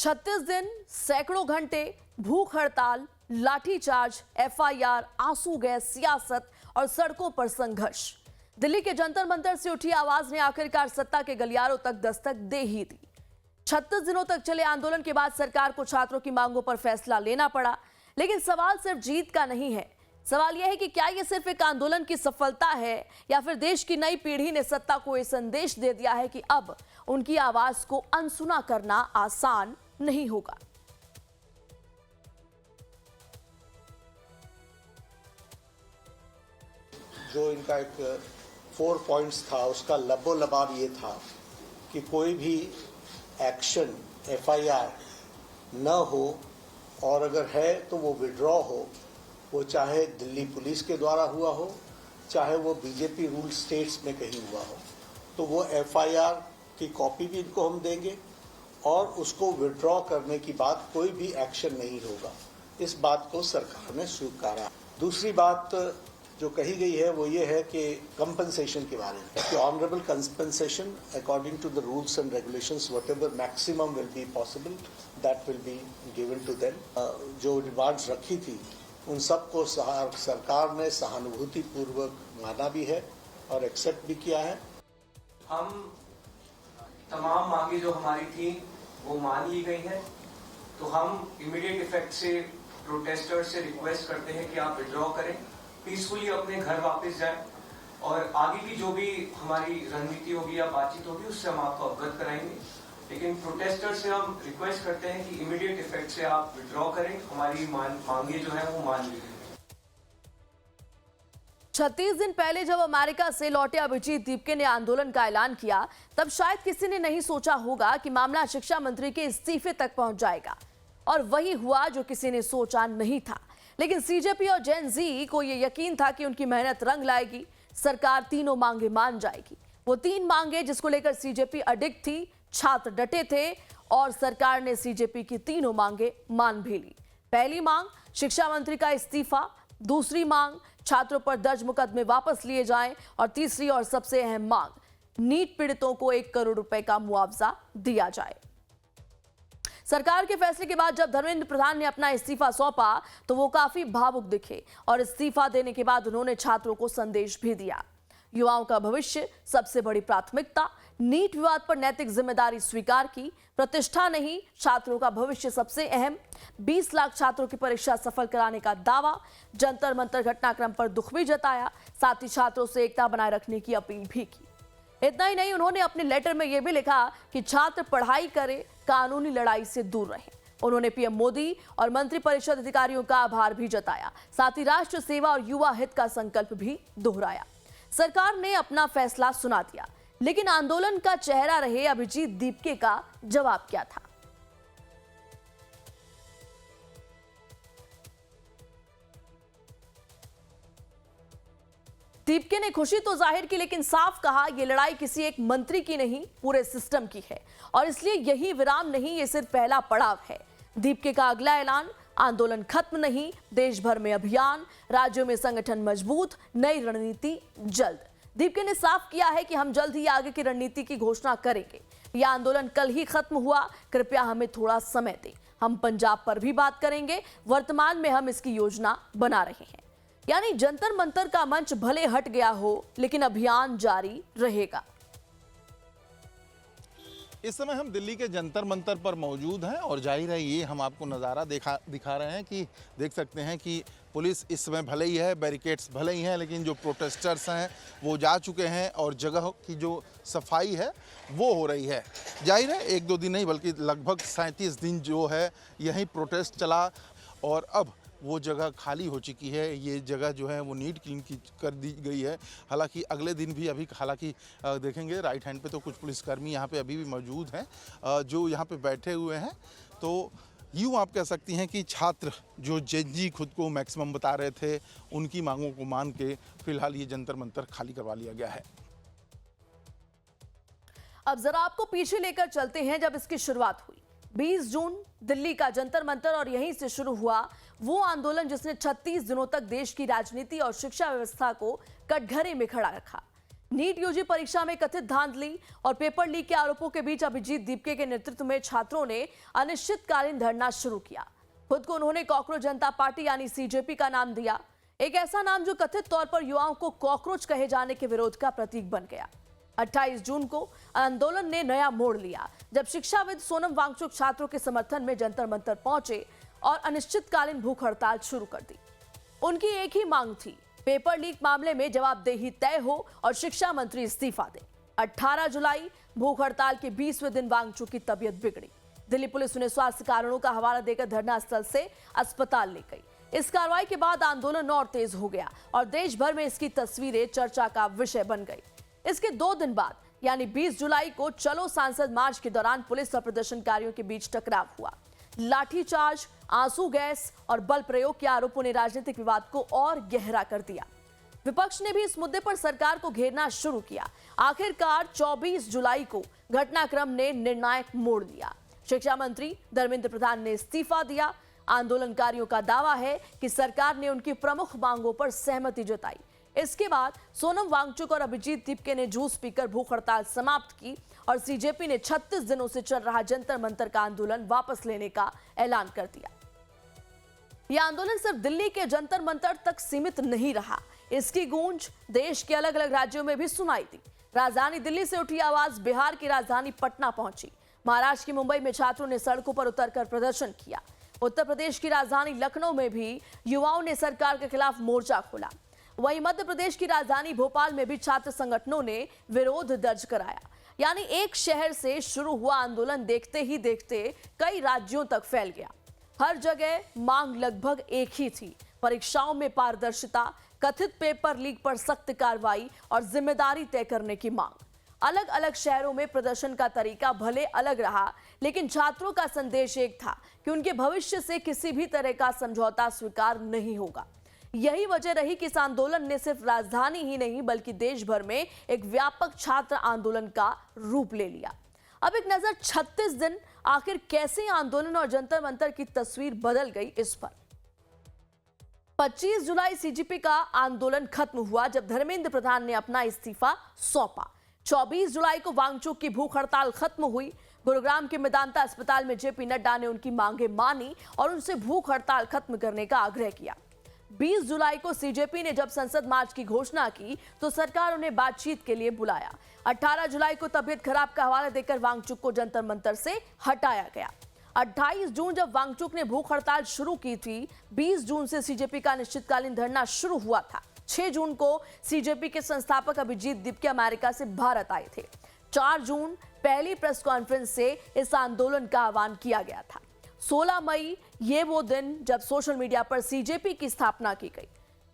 36 दिन, सैकड़ों घंटे, भूख हड़ताल, लाठीचार्ज, एफआईआर, आंसू गैस, सियासत और सड़कों पर संघर्ष। दिल्ली के जंतर मंतर से उठी आवाज ने आखिरकार सत्ता के गलियारों तक दस्तक दे ही दी। 36 दिनों तक चले आंदोलन के बाद सरकार को छात्रों की मांगों पर फैसला लेना पड़ा। लेकिन सवाल सिर्फ जीत का नहीं है, सवाल यह है कि क्या यह सिर्फ एक आंदोलन की सफलता है या फिर देश की नई पीढ़ी ने सत्ता को यह संदेश दे दिया है कि अब उनकी आवाज को अनसुना करना आसान नहीं होगा। जो इनका एक 4 पॉइंट्स था, उसका लबोलबाब ये था कि कोई भी एक्शन एफआईआर न हो, और अगर है तो वो विड्रॉ हो, वो चाहे दिल्ली पुलिस के द्वारा हुआ हो, चाहे वो बीजेपी रूल स्टेट्स में कहीं हुआ हो। तो वो एफआईआर की कॉपी भी इनको हम देंगे और उसको विड्रॉ करने की बात कोई भी एक्शन नहीं होगा। इस बात को सरकार ने स्वीकारा। दूसरी बात जो कही गई है वो ये है कि कंपनसेशन के बारे में, कि honourable compensation according to the rules and regulations whatever maximum will be possible that will be given to them. जो डिमांड्स रखी थी उन सबको सरकार ने सहानुभूति पूर्वक माना भी है और एक्सेप्ट भी किया है। हम तमाम मांगे जो हमारी थी वो मान ली गई हैं, तो हम इमीडिएट इफेक्ट से प्रोटेस्टर्स से रिक्वेस्ट करते हैं कि आप विड्रॉ करें, पीसफुली अपने घर वापस जाएं और आगे की जो भी हमारी रणनीति होगी या बातचीत होगी उससे हम आपको अवगत कराएंगे। लेकिन प्रोटेस्टर से हम रिक्वेस्ट करते हैं कि इमीडिएट इफेक्ट से आप विड्रॉ करें, हमारी मांगे जो है वो मान ली गई। 36 दिन पहले जब अमेरिका से लौटे अभिजीत दीपके ने आंदोलन का ऐलान किया, तब शायद किसी ने नहीं सोचा होगा कि मामला शिक्षा मंत्री के इस्तीफे तक पहुंच जाएगा। और वही हुआ जो किसी ने सोचा नहीं था। लेकिन सीजेपी और जेन जी को यह यकीन था कि उनकी मेहनत रंग लाएगी, सरकार तीनों मांगे मान जाएगी। वो 3 मांगे जिसको लेकर सीजेपी अडिग थी, छात्र डटे थे और सरकार ने सीजेपी की तीनों मांगे मान भी ली। पहली मांग शिक्षा मंत्री का इस्तीफा, दूसरी मांग छात्रों पर दर्ज मुकदमे वापस लिए जाएं और तीसरी और सबसे अहम मांग नीट पीड़ितों को 1 करोड़ रुपए का मुआवजा दिया जाए। सरकार के फैसले के बाद जब धर्मेंद्र प्रधान ने अपना इस्तीफा सौंपा तो वो काफी भावुक दिखे और इस्तीफा देने के बाद उन्होंने छात्रों को संदेश भी दिया। युवाओं का भविष्य सबसे बड़ी प्राथमिकता, नीट विवाद पर नैतिक जिम्मेदारी स्वीकार की, प्रतिष्ठा नहीं छात्रों का भविष्य सबसे अहम, 20 लाख छात्रों की परीक्षा सफल कराने का दावा, जंतर मंतर घटनाक्रम पर दुख भी जताया, साथ ही छात्रों से एकता बनाए रखने की अपील भी की। इतना ही नहीं, उन्होंने अपने लेटर में यह भी लिखा कि छात्र पढ़ाई करें, कानूनी लड़ाई से दूर रहें। उन्होंने पीएम मोदी और मंत्रिपरिषद अधिकारियों का आभार भी जताया, साथ ही राष्ट्र सेवा और युवा हित का संकल्प भी दोहराया। सरकार ने अपना फैसला सुना दिया, लेकिन आंदोलन का चेहरा रहे अभिजीत दीपके का जवाब क्या था? दीपके ने खुशी तो जाहिर की, लेकिन साफ कहा यह लड़ाई किसी एक मंत्री की नहीं, पूरे सिस्टम की है और इसलिए यही विराम नहीं, ये सिर्फ पहला पड़ाव है। दीपके का अगला ऐलान, आंदोलन खत्म नहीं, देश भर में अभियान, राज्यों में संगठन मजबूत, नई रणनीति जल्द। दीपके ने साफ किया है कि हम जल्द ही आगे की रणनीति की घोषणा करेंगे। यह आंदोलन कल ही खत्म हुआ, कृपया हमें थोड़ा समय दें। हम पंजाब पर भी बात करेंगे, वर्तमान में हम इसकी योजना बना रहे हैं। यानी जंतर मंतर का मंच भले हट गया हो, लेकिन अभियान जारी रहेगा। इस समय हम दिल्ली के जंतर मंतर पर मौजूद हैं और जाहिर है ये हम आपको नज़ारा दिखा रहे हैं कि देख सकते हैं कि पुलिस इस समय भले ही है, बैरिकेड्स भले ही हैं, लेकिन जो प्रोटेस्टर्स हैं वो जा चुके हैं और जगह की जो सफाई है वो हो रही है। जाहिर है 1-2 दिन नहीं बल्कि लगभग 37 दिन जो है यही प्रोटेस्ट चला और अब वो जगह खाली हो चुकी है। ये जगह जो है वो नीट क्लीन कर दी गई है। हालांकि अगले दिन भी अभी देखेंगे राइट हैंड पे तो कुछ पुलिसकर्मी यहाँ पे अभी भी मौजूद हैं जो यहाँ पे बैठे हुए हैं। तो यूँ आप कह सकती हैं कि छात्र जो जेन जी खुद को मैक्सिमम बता रहे थे, उनकी मांगों को मान के फिलहाल ये जंतर मंतर खाली करवा लिया गया है। अब जरा आपको पीछे लेकर चलते हैं जब इसकी शुरुआत हुई। 20 जून दिल्ली का जंतर मंतर और यहीं से शुरू हुआ वो आंदोलन जिसने 36 दिनों तक देश की राजनीति और शिक्षा व्यवस्था को कटघरे में खड़ा रखा। नीट यूजी परीक्षा में कथित धांधली और पेपर लीक के आरोपों के बीच अभिजीत दीपके के नेतृत्व में छात्रों ने अनिश्चितकालीन धरना शुरू किया। खुद को उन्होंने कॉकरोच जनता पार्टी यानी सीजेपी का नाम दिया, एक ऐसा नाम जो कथित तौर पर युवाओं को कॉकरोच कहे जाने के विरोध का प्रतीक बन गया। 28 जून को आंदोलन ने नया मोड़ लिया जब शिक्षाविद सोनम वांगचुक छात्रों के समर्थन में जंतर मंतर पहुंचे और अनिश्चितकालीन भूख हड़ताल शुरू कर दी। उनकी एक ही मांग थी, पेपर लीक मामले में जवाबदेही तय हो और शिक्षा मंत्री इस्तीफा दे। 18 जुलाई भूख हड़ताल के 20वें दिन वांगचुक की तबीयत बिगड़ी। दिल्ली पुलिस उन्हें स्वास्थ्य कारणों का हवाला देकर धरना स्थल से अस्पताल ले गई। इस कार्रवाई के बाद आंदोलन और तेज हो गया और देश भर में इसकी तस्वीरें चर्चा का विषय बन गई। इसके 2 दिन बाद यानी 20 जुलाई को चलो सांसद मार्च के दौरान पुलिस और प्रदर्शनकारियों के बीच टकराव हुआ। लाठीचार्ज, आंसू गैस और बल प्रयोग के आरोपों ने राजनीतिक विवाद को और गहरा कर दिया। विपक्ष ने भी इस मुद्दे पर सरकार को घेरना शुरू किया। आखिरकार 24 जुलाई को घटनाक्रम ने निर्णायक मोड़ लिया। शिक्षा मंत्री धर्मेंद्र प्रधान ने इस्तीफा दिया। आंदोलनकारियों का दावा है कि सरकार ने उनकी प्रमुख मांगों पर सहमति जताई। इसके बाद सोनम वांगचुक और अभिजीत दीपके ने जूस पीकर भूख हड़ताल समाप्त की और सीजेपी ने 36 दिनों से चल रहा जंतर मंतर का आंदोलन वापस लेने का ऐलान कर दिया। यह आंदोलन सिर्फ दिल्ली के जंतर मंतर तक सीमित नहीं रहा, इसकी गूंज देश के अलग अलग राज्यों में भी सुनाई दी। राजधानी दिल्ली से उठी आवाज बिहार की राजधानी पटना पहुंची। महाराष्ट्र की मुंबई में छात्रों ने सड़कों पर उतरकर प्रदर्शन किया। उत्तर प्रदेश की राजधानी लखनऊ में भी युवाओं ने सरकार के खिलाफ मोर्चा खोला। वहीं मध्य प्रदेश की राजधानी भोपाल में भी छात्र संगठनों ने विरोध दर्ज कराया। यानी एक शहर से शुरू हुआ आंदोलन देखते ही देखते कई राज्यों तक फैल गया। हर जगह मांग लगभग एक ही थी, परीक्षाओं में पारदर्शिता, कथित पेपर लीक पर सख्त कार्रवाई और जिम्मेदारी तय करने की मांग। अलग अलग शहरों में प्रदर्शन का तरीका भले अलग रहा, लेकिन छात्रों का संदेश एक था कि उनके भविष्य से किसी भी तरह का समझौता स्वीकार नहीं होगा। यही वजह रही कि इस आंदोलन ने सिर्फ राजधानी ही नहीं बल्कि देश भर में एक व्यापक छात्र आंदोलन का रूप ले लिया। अब एक नजर 36 दिन आखिर कैसे आंदोलन और जंतर मंतर की तस्वीर बदल गई इस पर। 25 जुलाई सीजेपी का आंदोलन खत्म हुआ जब धर्मेंद्र प्रधान ने अपना इस्तीफा सौंपा। 24 जुलाई को वांगचुक की भूख हड़ताल खत्म हुई। गुरुग्राम के मेदांता अस्पताल में जेपी नड्डा ने उनकी मांगे मानी और उनसे भूख हड़ताल खत्म करने का आग्रह किया। 20 जुलाई को सीजेपी ने जब संसद मार्च की घोषणा की तो सरकार उन्हें बातचीत के लिए बुलाया। 18 जुलाई को तबीयत खराब का हवाला देकर वांगचुक को जंतर मंतर से हटाया गया। 28 जून जब वांगचुक ने भूख हड़ताल शुरू की थी, 20 जून से सीजेपी का अनिश्चितकालीन धरना शुरू हुआ था। 6 जून को सीजेपी के संस्थापक अभिजीत दीपके अमेरिका से भारत आए थे। 4 जून पहली प्रेस कॉन्फ्रेंस से इस आंदोलन का आह्वान किया गया था। 16 मई ये वो दिन जब सोशल मीडिया पर सीजेपी की स्थापना की गई।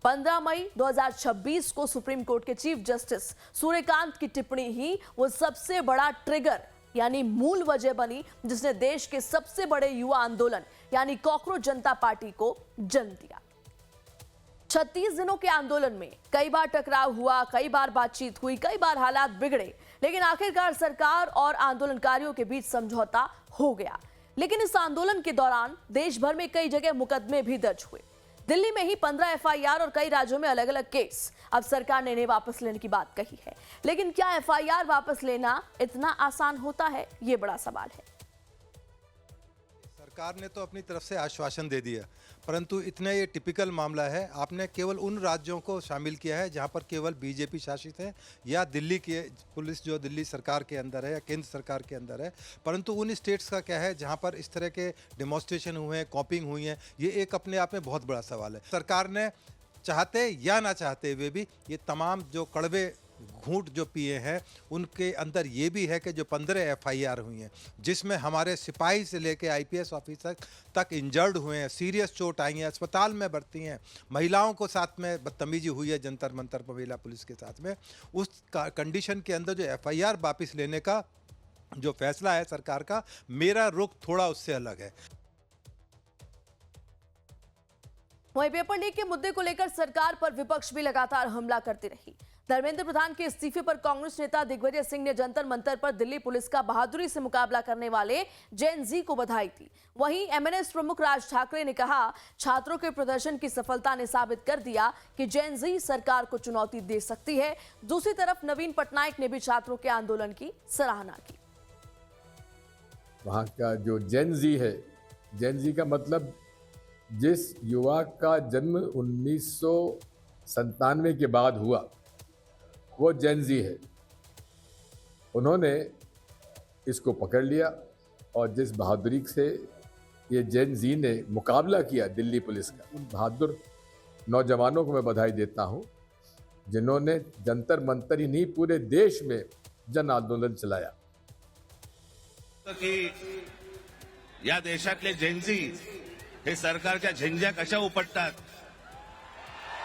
15 मई 2026 को सुप्रीम कोर्ट के चीफ जस्टिस सूर्यकांत की टिप्पणी ही वो सबसे बड़ा ट्रिगर यानी मूल वजह बनी जिसने देश के सबसे बड़े युवा आंदोलन यानी कॉकरोच जनता पार्टी को जन्म दिया। 36 दिनों के आंदोलन में कई बार टकराव हुआ, कई बार बातचीत हुई, कई बार हालात बिगड़े, लेकिन आखिरकार सरकार और आंदोलनकारियों के बीच समझौता हो गया। लेकिन इस आंदोलन के दौरान देश भर में कई जगह मुकदमे भी दर्ज हुए। दिल्ली में ही 15 एफआईआर और कई राज्यों में अलग अलग केस। अब सरकार ने इन्हें वापस लेने की बात कही है, लेकिन क्या एफआईआर वापस लेना इतना आसान होता है, ये बड़ा सवाल है। सरकार ने तो अपनी तरफ से आश्वासन दे दिया, परंतु इतना ये टिपिकल मामला है। आपने केवल उन राज्यों को शामिल किया है जहां पर केवल बीजेपी शासित है या दिल्ली की पुलिस जो दिल्ली सरकार के अंदर है या केंद्र सरकार के अंदर है, परंतु उन स्टेट्स का क्या है जहां पर इस तरह के डेमोन्स्ट्रेशन हुए हैं, कॉपिंग हुई है, ये एक अपने आप में बहुत बड़ा सवाल है। सरकार ने चाहते या ना चाहते हुए भी ये तमाम जो कड़वे घूंट जो पिए हैं उनके अंदर ये भी है कि जो 15 एफआईआर हुई हैं जिसमें हमारे सिपाही से लेकर आईपीएस ऑफिसर तक इंजर्ड हुए हैं, सीरियस चोट आई है, अस्पताल में भर्ती हैं, महिलाओं को साथ में बदतमीजी हुई है जंतर मंतर पर महिला पुलिस के साथ में, उस कंडीशन के अंदर जो एफआईआर वापस लेने का जो फैसला है सरकार का, मेरा रुख थोड़ा उससे अलग है। वहीं पेपर लीक के मुद्दे को लेकर सरकार पर विपक्ष भी लगातार हमला करती रही। धर्मेंद्र प्रधान के इस्तीफे पर कांग्रेस नेता दिग्विजय सिंह ने जंतर मंतर पर दिल्ली पुलिस का बहादुरी से मुकाबला करने वाले जेन जी को बधाई दी। वहीं एमएनएस प्रमुख राज ठाकरे ने कहा, छात्रों के प्रदर्शन की सफलता ने साबित कर दिया कि जेन जी सरकार को चुनौती दे सकती है। दूसरी तरफ नवीन पटनायक ने भी छात्रों के आंदोलन की सराहना की। वहाँ का जो जेन जी है, जेन जी का मतलब जिस युवा का जन्म 1997 के बाद हुआ वो जेन जी है। उन्होंने इसको पकड़ लिया और जिस बहादुरी से ये जेन जी ने मुकाबला किया दिल्ली पुलिस का, उन बहादुर नौजवानों को मैं बधाई देता हूँ जिन्होंने जंतर मंतर ही नहीं पूरे देश में जन आंदोलन चलाया। की या देशातले जेनझी हे सरकारच्या झेंझ्या कशा उपटतात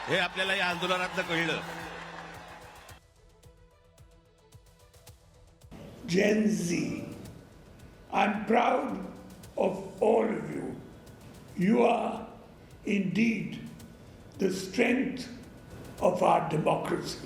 हे आपल्याला या आंदोलनातनं कळलं। Gen Z, I'm proud of all of you. You are indeed the strength of our democracy.